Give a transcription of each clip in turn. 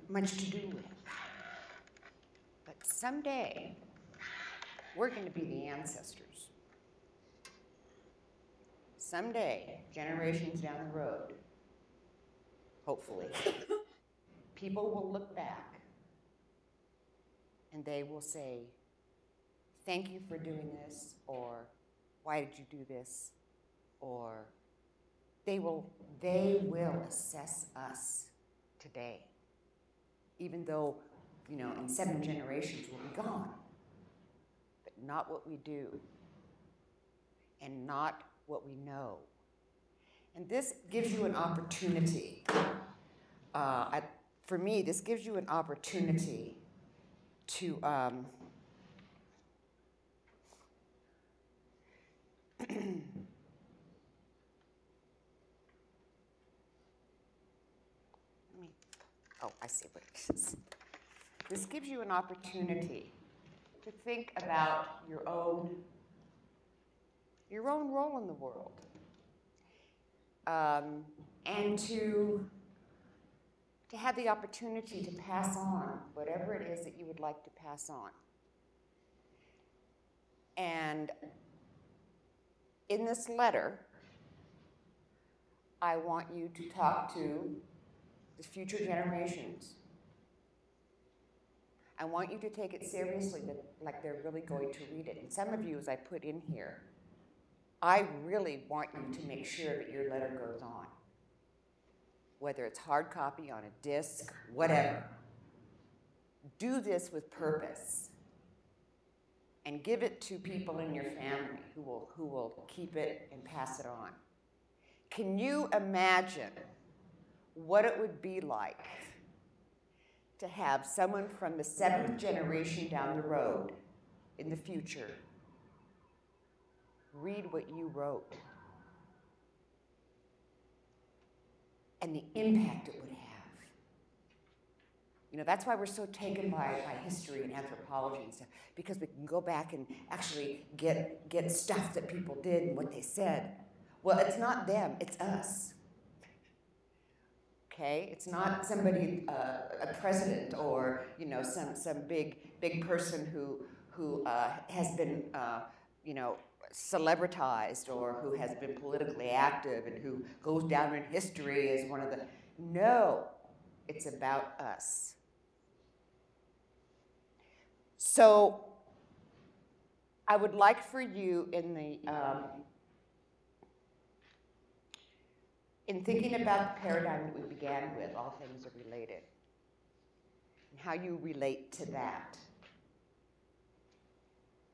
much to do with. But someday, we're going to be the ancestors. Someday, generations down the road, hopefully, people will look back and they will say, thank you for doing this, or why did you do this, or they will assess us today, even though, in 7 generations we'll be gone, but not what we do and not what we know. And this gives you an opportunity. For me, this gives you an opportunity to oh, I see what it is. This gives you an opportunity to think about your own role in the world, and to have the opportunity to pass on whatever it is that you would like to pass on. And in this letter, I want you to talk to the future generations. I want you to take it seriously, like they're really going to read it. And some of you, as I put in here, I really want you to make sure that your letter goes on. Whether it's hard copy, on a disc, whatever. Do this with purpose. And give it to people in your family who will keep it and pass it on. Can you imagine what it would be like to have someone from the 7th generation down the road in the future read what you wrote and the impact it would have? That's why we're so taken by history and anthropology and stuff, because we can go back and actually get stuff that people did and what they said. Well, it's not them, it's us. Okay, it's not somebody, a president, or some big person who has been celebritized, or who has been politically active and who goes down in history as one of the. No, it's about us. So I would like for you in thinking about the paradigm that we began with, all things are related, and how you relate to that,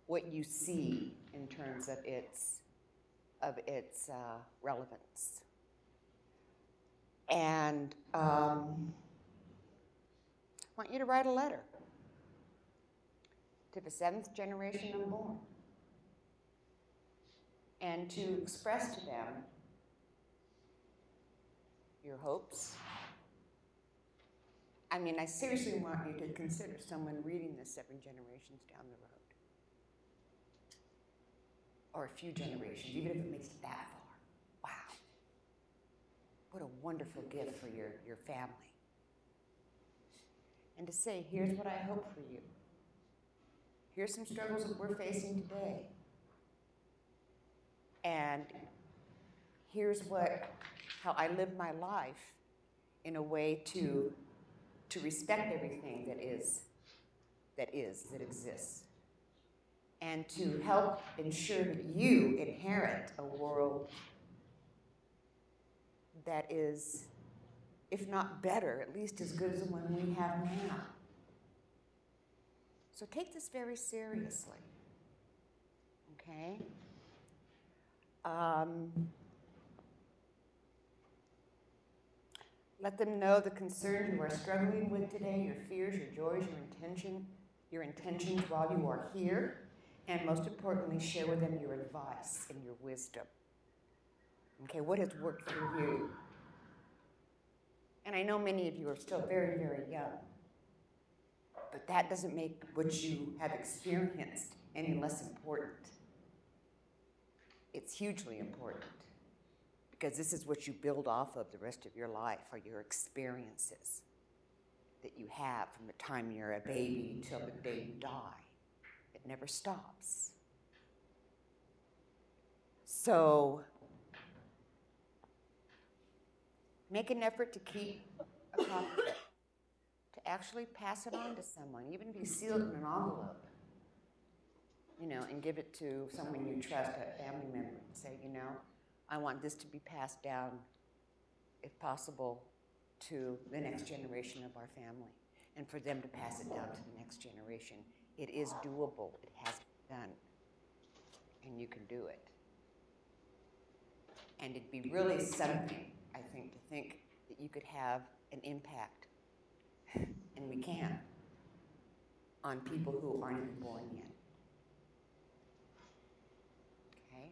what you see in terms of its relevance. And I want you to write a letter to the 7th generation unborn, and to express to them your hopes. I mean, I seriously want you to consider someone reading this 7 generations down the road, or a few generations, even if it makes it that far. Wow. What a wonderful gift for your family. And to say, here's what I hope for you. Here's some struggles that we're facing today. And here's how I live my life in a way to respect everything that exists. And to help ensure that you inherit a world that is, if not better, at least as good as the one we have now. So take this very seriously, okay? Let them know the concerns you are struggling with today, your fears, your joys, your intentions while you are here, and most importantly, share with them your advice and your wisdom. Okay, what has worked for you? And I know many of you are still very, very young, but that doesn't make what you have experienced any less important. It's hugely important, because this is what you build off of the rest of your life, are your experiences. that you have from the time you're a baby till the day you die. It never stops. So make an effort to keep a copy of it, to actually pass it on to someone, even be sealed in an envelope, you know, and give it to someone you trust, a family member, and say, you know, I want this to be passed down, if possible, to the next generation of our family, and for them to pass it down to the next generation. It is doable. It has been done, and you can do it. And it'd be really something, I think, to think that you could have an impact, and we can, on people who aren't even born yet. Okay?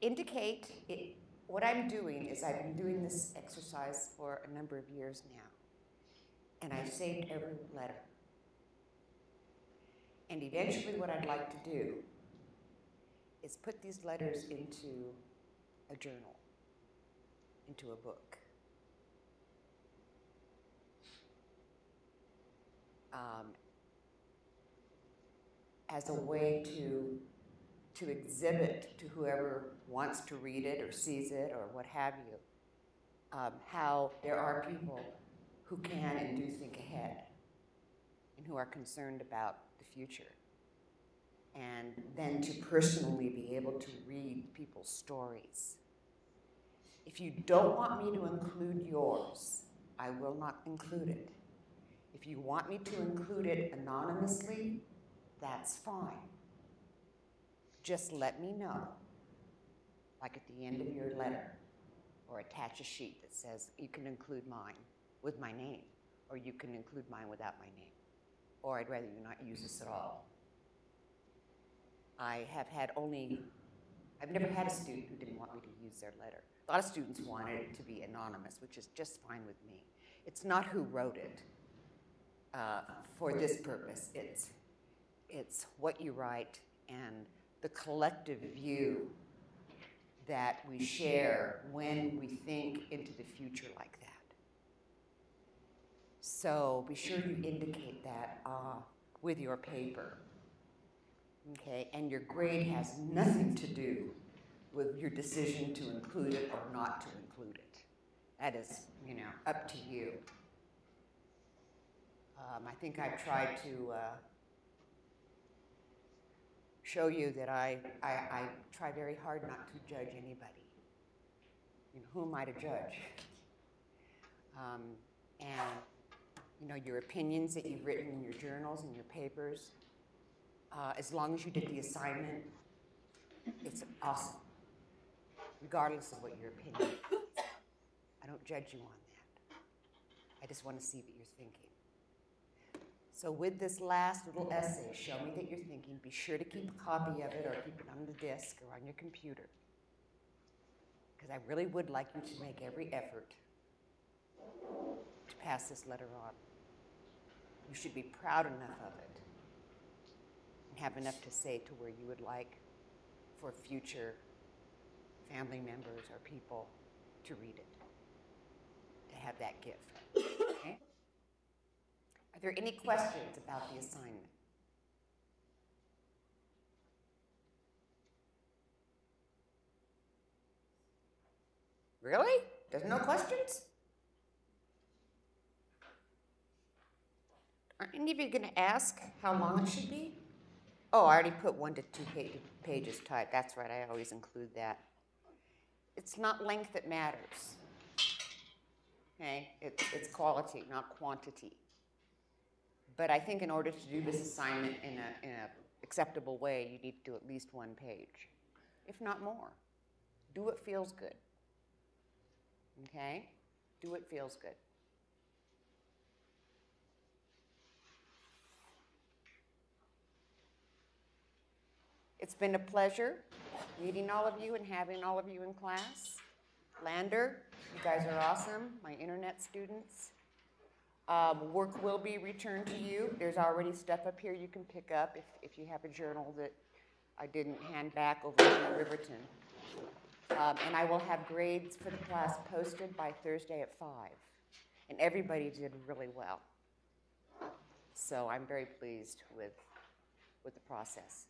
Indicate it. What I'm doing is I've been doing this exercise for a number of years now, and I've saved every letter. And eventually what I'd like to do is put these letters into a journal, into a book. As a way to exhibit to whoever wants to read it or sees it or what have you, how there are people who can and do think ahead and who are concerned about the future. And then to personally be able to read people's stories. If you don't want me to include yours, I will not include it. If you want me to include it anonymously, that's fine. Just let me know, like at the end of your letter, or attach a sheet that says you can include mine with my name, or you can include mine without my name, or I'd rather you not use this at all. I've never had a student who didn't want me to use their letter. A lot of students wanted it to be anonymous, which is just fine with me. It's not who wrote it for this purpose. It's what you write and the collective view that we share when we think into the future like that. So be sure you indicate that with your paper. Okay, and your grade has nothing to do with your decision to include it or not to include it. That is, you know, up to you. I think I've tried to show you that I try very hard not to judge anybody. You know, who am I to judge? And, you know, your opinions that you've written in your journals and your papers, as long as you did the assignment, it's awesome, regardless of what your opinion is. I don't judge you on that. I just want to see that you're thinking. So with this last little essay, show me that you're thinking. Be sure to keep a copy of it or keep it on the disk or on your computer, because I really would like you to make every effort to pass this letter on. You should be proud enough of it and have enough to say to where you would like for future family members or people to read it, to have that gift. Okay? Are there any questions about the assignment? Really? There's no questions? Aren't any of you going to ask how long it should be? Oh, I already put 1 to 2 pages typed. That's right, I always include that. It's not length that matters. Okay? It's quality, not quantity. But I think in order to do this assignment in a acceptable way, you need to do at least 1 page, if not more. Do what feels good. Okay? Do what feels good. It's been a pleasure meeting all of you and having all of you in class. Lander, you guys are awesome, my internet students. Work will be returned to you. There's already stuff up here you can pick up if you have a journal that I didn't hand back over to Riverton. And I will have grades for the class posted by Thursday at 5. And everybody did really well. So I'm very pleased with the process.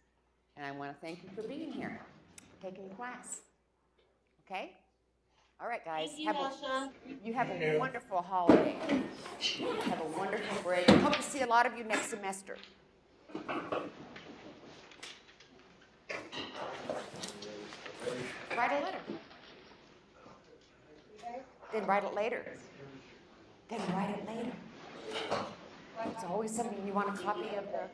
And I want to thank you for being here, taking the class. Okay? All right, guys. Thank you, Asha. You have a wonderful holiday. Have a wonderful break. I hope to see a lot of you next semester. Write a letter. Then write it later. Then write it later. It's always something you want a copy of the.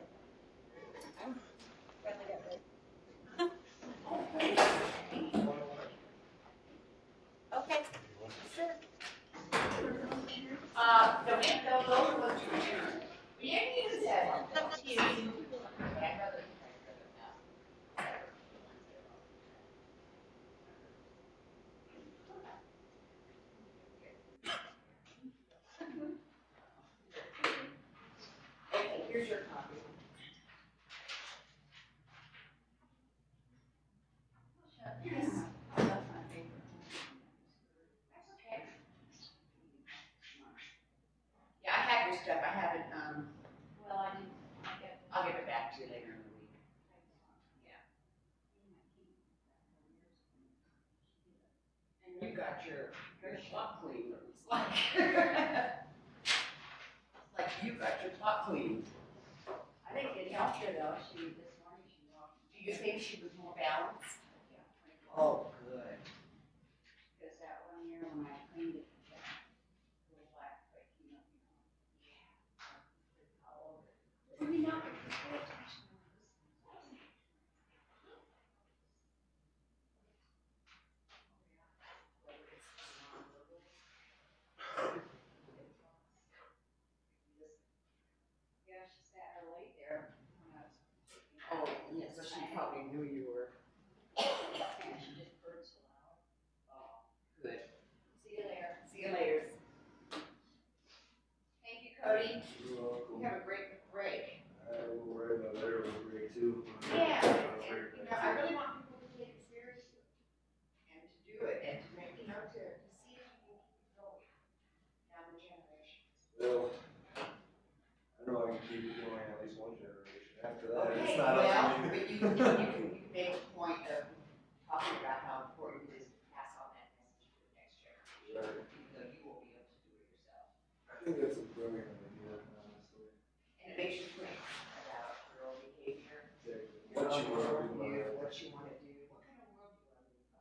Okay. Sure. Up to you. Okay, here's your copy. Yes. That's okay. Yeah, I have your stuff. I haven't, Well, I didn't. I'll give it back to you later in the week. And you got your clock cleaned, it looks like. Like you got your clock cleaned. I think it helped her though. This morning she walked. Do you think she was more balanced? Yeah, 24. Oh, good. Because that one year when I cleaned it, it got a little black, but you know. All over. I mean, not because I pay attention to this. Yeah, she sat her late there when I was. Oh, yeah, so she probably knew you were. And she just purred so loud. Oh, good. See you later. See you later. Thank you, Cody. You're welcome. You have a great break. I will write my letter with break too. Yeah, and, you know, I really want people to take it seriously and to do it and to make, you know, to see if you can keep it going down the generations. Well, I know I can keep it going at least one generation. After that, Okay, it's not well, up to but me. you can make a point of talking about how important it is to pass on that message to the next generation. Right. Even though you won't be able to do it yourself. I think that's a brilliant idea, honestly. And it makes you think about girl behavior. Exactly. What you want to do. What you want to do, what kind of world do you want to live in?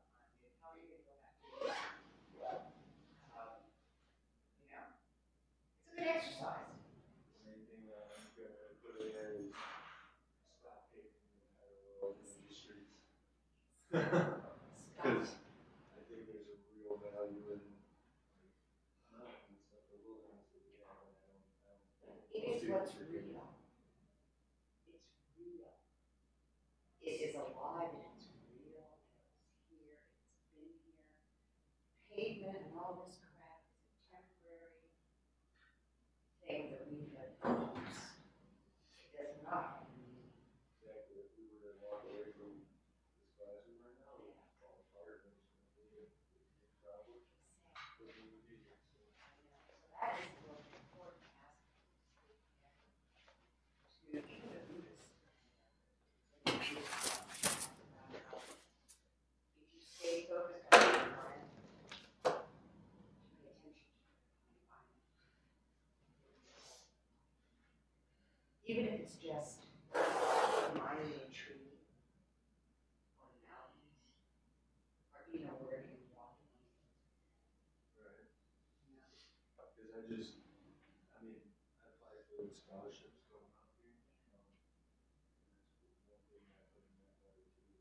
How are you going to go back to it? You know, it's a good exercise. Main thing I'm gonna put in there is stop hating the entire world in the streets. Because I think there's a real value in mountains and stuff, the wilderness that we have, and I don't It is see what's it. real. It's real. It is alive and it's real. It's here. It's been here. Pavement and all this crap is a temporary thing that we have used. It does not mean. Exactly, if we were to walk away from this classroom right now, it would fall apart and it's gonna be a big problem. But we would be here, so. So that is the most important aspect to even the Buddhists. If you stay focused on your mind, pay attention to it, find it. Even if it's just admiring a tree or the mountains, or you know, wherever you're walking. Right. You know. Because I just, I mean, I applied for scholarships going out here. And that's one thing I put in that letter too.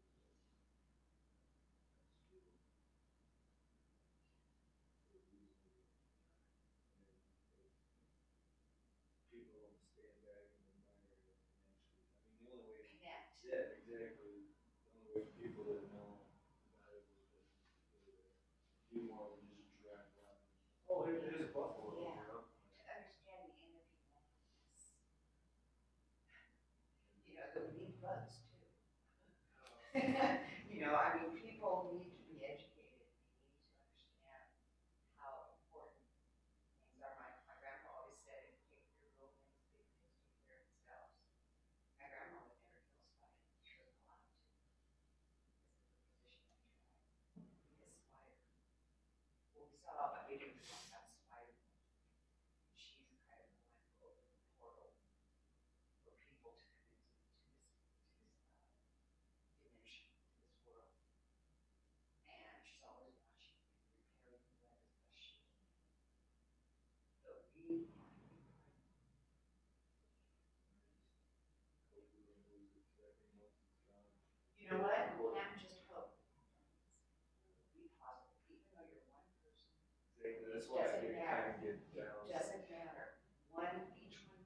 People don't stand back and admire it and actually, I mean, the only way. Connect. Yeah, exactly. The only way people that know about it was to do more than just drag around. Oh, there's a buffalo, Yeah. you know? To understand the inner people. You know, that we need bugs too. You know, I mean, people need to be educated. we didn't talk about Spider. She's kind of the one who opened the portal for people to come into dimension, to this world. And she's always watching and repairing the web as best she can. But we have to be right. You know what? Not just hope. Be positive, even though you're one person. Exactly, that's why I Doesn't get matter. kind of get down. It doesn't matter. Each one teach one.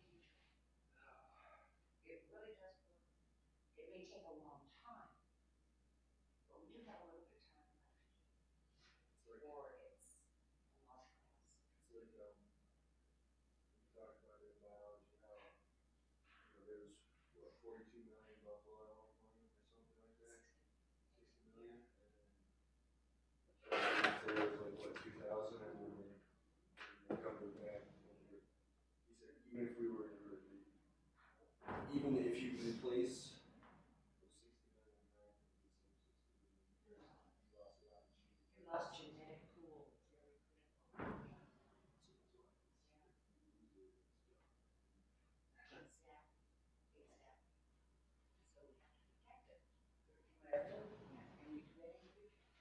It really does work. It may take a long time, but we do have a little bit of time left. Or it's a lost cause. It's like, we talked about in biology, how, there's, what, 42 million buffalo money or something like that? 60 million? And so there's like, what, 2,000, and then they come to back. He said, even if we were to, even if you replace those 60 million Americans with some 60 million years, you lost a lot of genes. You lost genetic pool, very critical. Exactly. So we have to protect it. Whatever we can, and we do it in the future.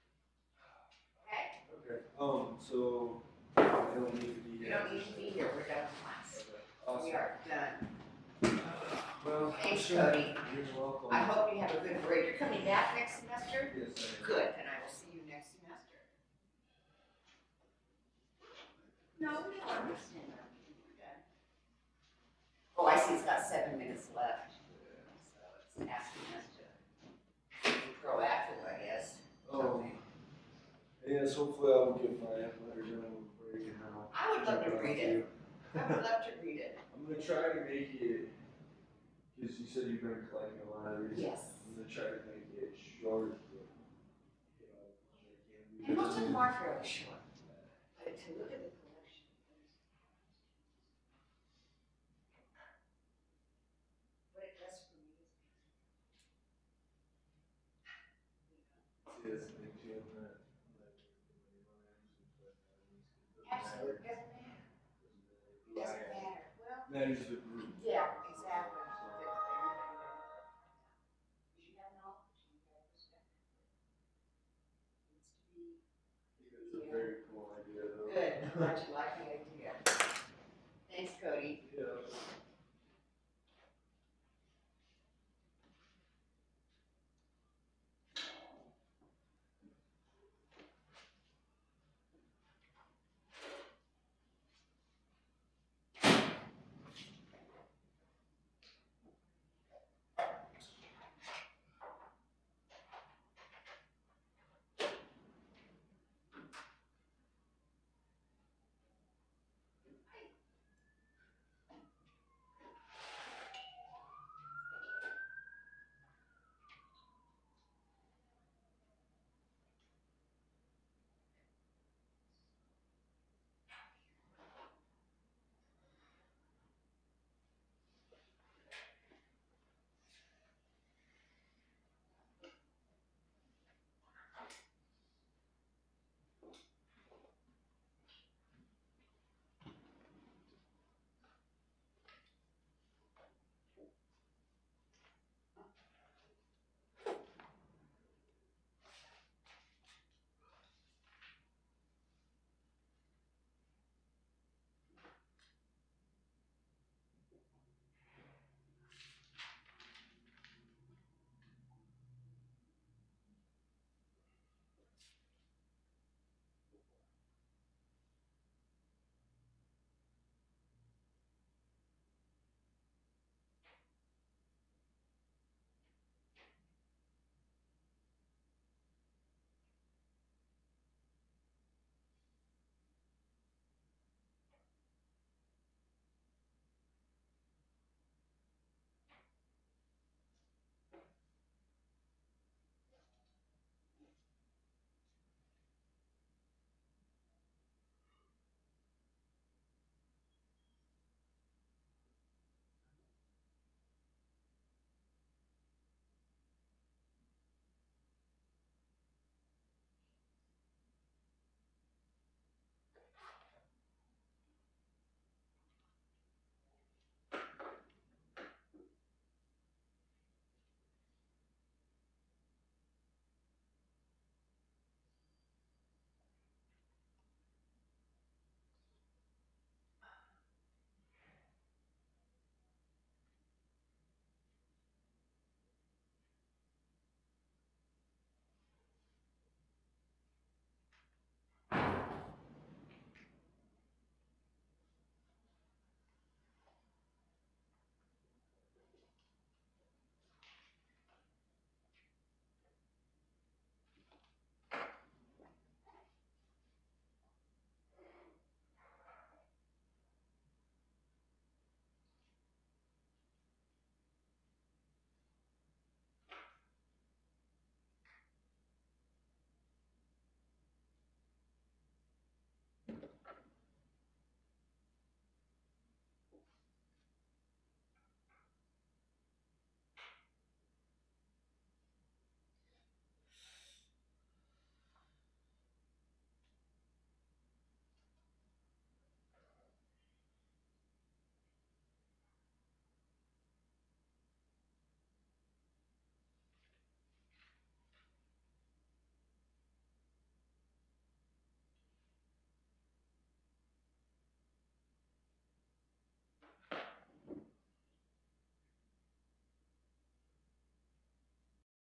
Okay? Okay, so I don't need to be You here. don't need to be here, we're done with class. Okay, We awesome. are done. Well, Thanks, sure. Cody. You're welcome. I hope you have a good break. You're coming back next semester? Yes, I am. Good, and I will see you next semester. No, we don't understand that. We're done. Oh, I see it's got 7 minutes left. So it's asking us to be proactive, I guess. Oh, yes, hopefully I will get my letter done before you get out. I would love to read it. I would love to read it. I'm gonna try to make it, because you said you've been collecting a lot of these. Yes. I'm gonna try to make it short, but, And most of them are fairly short. But to look at the collection. What it does for me is. Yes, thank you. Absolutely, doesn't matter. Doesn't matter. Well, Matters the group.